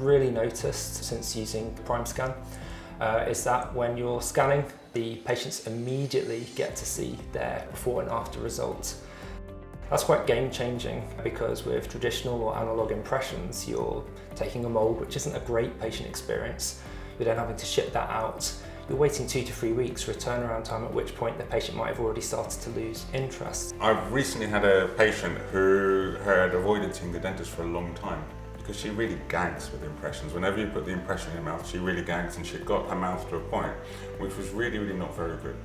really noticed since using Primescan is that when you're scanning, the patients immediately get to see their before and after results. That's quite game-changing because with traditional or analog impressions, you're taking a mould, which isn't a great patient experience. You're then having to ship that out. You're waiting 2 to 3 weeks for a turnaround time, at which point the patient might have already started to lose interest. I've recently had a patient who had avoided seeing the dentist for a long time because she really gags with impressions. Whenever you put the impression in her mouth, she really gags, and she got her mouth to a point which was really not very good.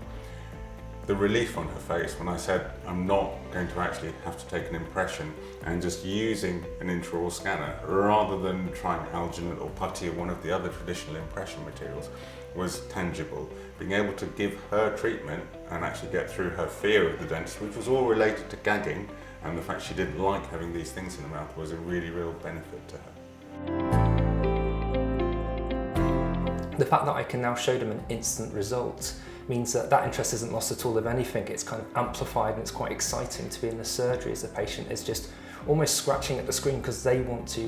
The relief on her face when I said I'm not going to actually have to take an impression and just using an intraoral scanner rather than trying alginate or putty or one of the other traditional impression materials was tangible. Being able to give her treatment and actually get through her fear of the dentist, which was all related to gagging and the fact she didn't like having these things in her mouth, was a really real benefit to her. The fact that I can now show them an instant result means that that interest isn't lost at all. If anything, it's kind of amplified, and it's quite exciting to be in the surgery as the patient is just almost scratching at the screen because they want to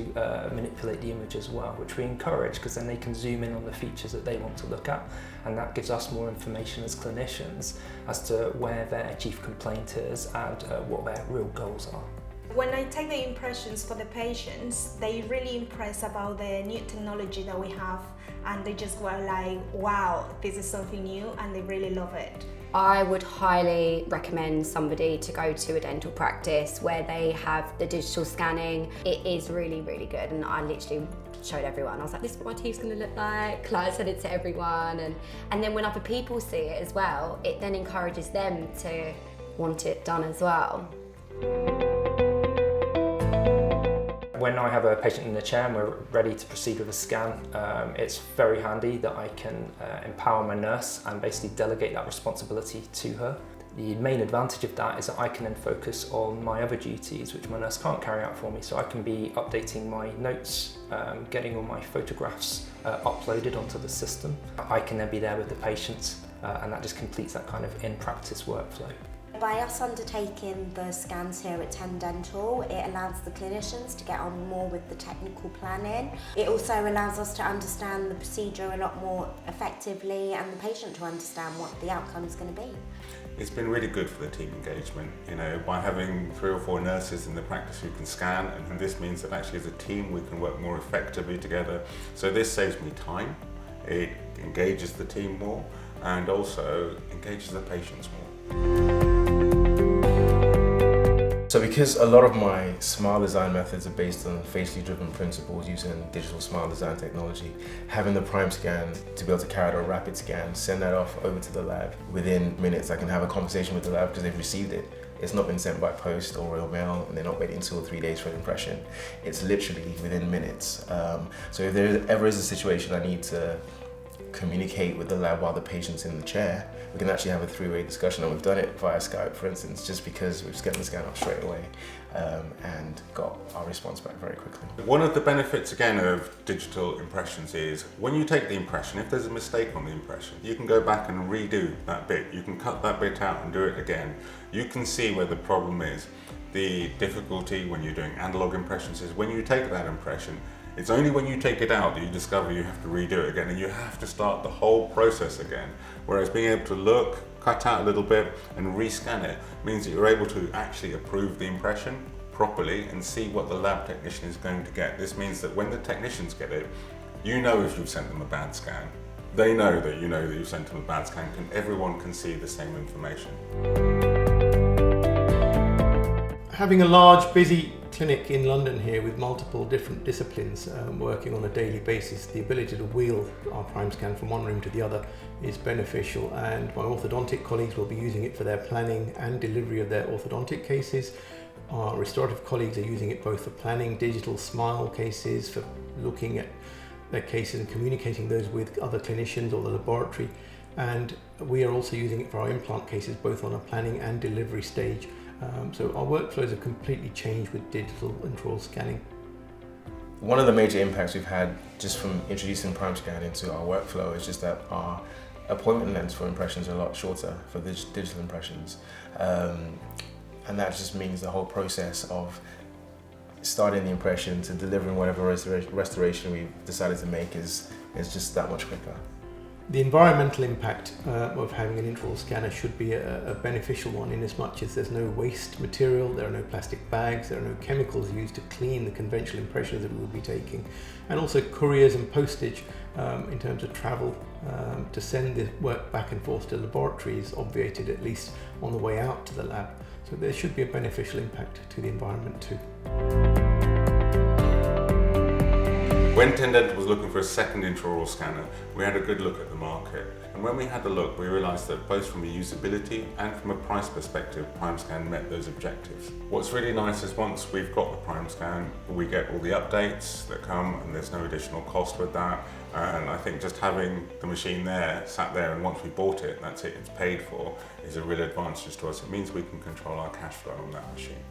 manipulate the image as well, which we encourage because then they can zoom in on the features that they want to look at, and that gives us more information as clinicians as to where their chief complaint is and what their real goals are. When I take the impressions for the patients, they really impress about the new technology that we have, and they just were like, wow, this is something new, and they really love it. I would highly recommend somebody to go to a dental practice where they have the digital scanning. It is really good, and I literally showed everyone. I was like, this is what my teeth's gonna look like. I said it to everyone, and then when other people see it as well, it then encourages them to want it done as well. When I have a patient in the chair and we're ready to proceed with a scan, it's very handy that I can empower my nurse and basically delegate that responsibility to her. The main advantage of that is that I can then focus on my other duties which my nurse can't carry out for me, so I can be updating my notes, getting all my photographs uploaded onto the system. I can then be there with the patient and that just completes that kind of in-practice workflow. By us undertaking the scans here at 10 Dental, it allows the clinicians to get on more with the technical planning. It also allows us to understand the procedure a lot more effectively and the patient to understand what the outcome is going to be. It's been really good for the team engagement, by having 3 or 4 nurses in the practice who can scan, and this means that actually as a team we can work more effectively together. So this saves me time, it engages the team more, and also engages the patients more. So because a lot of my smile design methods are based on facially driven principles using digital smile design technology, having the Primescan to be able to carry out a rapid scan, send that off over to the lab. Within minutes I can have a conversation with the lab because they've received it. It's not been sent by post or Royal Mail, and they're not waiting 2 or 3 days for an impression. It's literally within minutes. So if there ever is a situation I need to communicate with the lab while the patient's in the chair, we can actually have a 3-way discussion, and we've done it via Skype, for instance, just because we've gotten the scan off straight away and got our response back very quickly. One of the benefits again of digital impressions is when you take the impression, if there's a mistake on the impression, you can go back and redo that bit. You can cut that bit out and do it again. You can see where the problem is. The difficulty when you're doing analog impressions is when you take that impression, it's only when you take it out that you discover you have to redo it again, and you have to start the whole process again. Whereas being able to look, cut out a little bit and rescan it means that you're able to actually approve the impression properly and see what the lab technician is going to get. This means that when the technicians get it, you know if you've sent them a bad scan. They know that you know that you've sent them a bad scan, and everyone can see the same information. Having a large, busy clinic in London here with multiple different disciplines working on a daily basis, the ability to wheel our Primescan from one room to the other is beneficial, and my orthodontic colleagues will be using it for their planning and delivery of their orthodontic cases. Our restorative colleagues are using it both for planning digital smile cases, for looking at their cases and communicating those with other clinicians or the laboratory, and we are also using it for our implant cases both on a planning and delivery stage. So our workflows have completely changed with digital intraoral scanning. One of the major impacts we've had just from introducing Primescan into our workflow is just that our appointment lengths for impressions are a lot shorter for digital impressions. And that just means the whole process of starting the impression to delivering whatever restoration we've decided to make is just that much quicker. The environmental impact of having an intraoral scanner should be a beneficial one, in as much as there's no waste material, there are no plastic bags, there are no chemicals used to clean the conventional impressions that we would be taking, and also couriers and postage in terms of travel to send the work back and forth to laboratories obviated, at least on the way out to the lab. So there should be a beneficial impact to the environment too. When 10 Dental was looking for a second intraoral scanner, we had a good look at the market. And when we had a look, we realised that both from a usability and from a price perspective, Primescan met those objectives. What's really nice is once we've got the Primescan, we get all the updates that come, and there's no additional cost with that. And I think just having the machine there, sat there, and once we bought it, that's it, it's paid for, is a real advantage to us. It means we can control our cash flow on that machine.